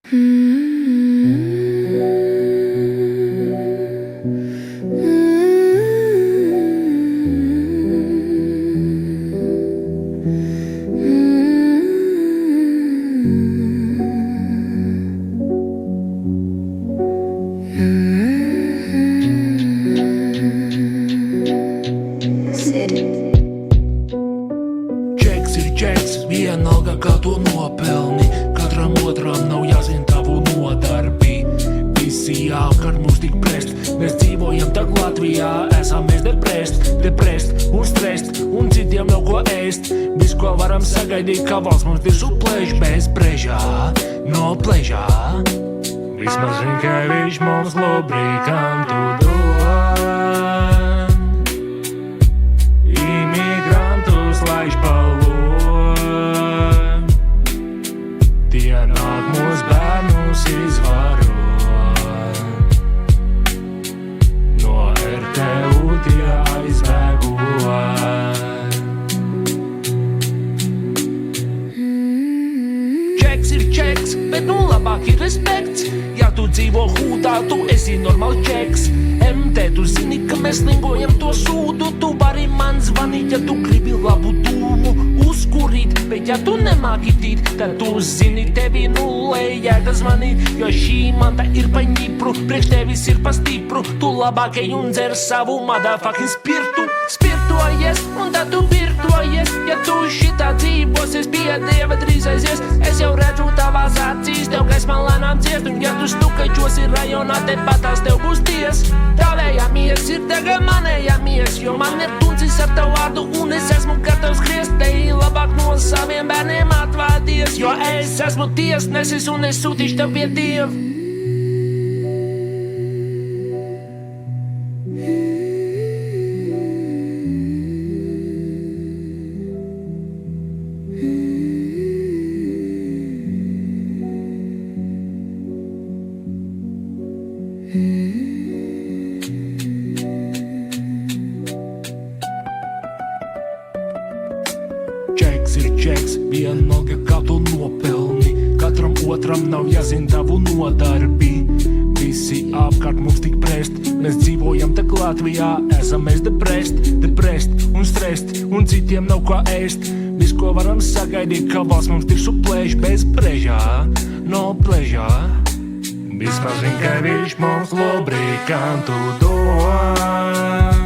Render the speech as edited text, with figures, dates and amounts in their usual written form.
Čeks ir čeks, vienalga kā to nopelni. Katram otram nav jāzina tavu nodarbi. Visi jāapkārt mums tik prest. Mēs dzīvojam tak Latvijā, esam mēs deprest un strest, un citiem nav ko ēst. Viss, ko varam sagaidīt, ka valsts mums virsū plēš bez brežā, no pležā. Vismaz Rinkēvičs mums lubrikantu dod. Imigrantus laiž palod. Tie nāk mūs bērnus izvarot. No RTU tie aizbēgot. Čeks ir čeks, bet nu labāk ir respekts. Ja tu dzīvo hūtā, tu esi normāls čeks. MT, tu zini, ka mēs lingojam to sūdu. Tu vari man zvanīt, ja tu gribi labu dūmu uzkurīt. Bet ja tu nemāki tīt, tad tu zini, tevi nulle jēga zvanīt. Jo šī manta ir pa ņipru, priekš tevis ir pa stipru. Tu labāk ej un dzer savu motherfucking spirtu. Spirtojies, un tad tu virtojies. Ja tu šitā dzīvosies, pie Dieva drīz aizies. Es jau redzu tavās acīs, tev gaismā lēnām ciest. Un ja tu stukačosi rajonā, te patās tev būs ties. Tavējāmies ir tagad manējāmies, jo man ir tuncis ar tavu vārdu, un es esmu gatavs griest. Te labāk no saviem bērniem atvādies, jo es esmu tiesnesis un es sūtīšu tev pie Dieva. Čeks ir čeks, vienalga kā to nopelni. Katram otram nav jāzina tavu nodarbi. Visi apkārt mums tik prest. Mēs dzīvojam tak Latvijā, esam mēs deprest un strest, un citiem nav ko ēst. Viss, ko varam sagaidīt, ka valsts mums virsū plēš bez brežā, no pležā. Vismaz Rinkēvičs mums lubrikantu dod.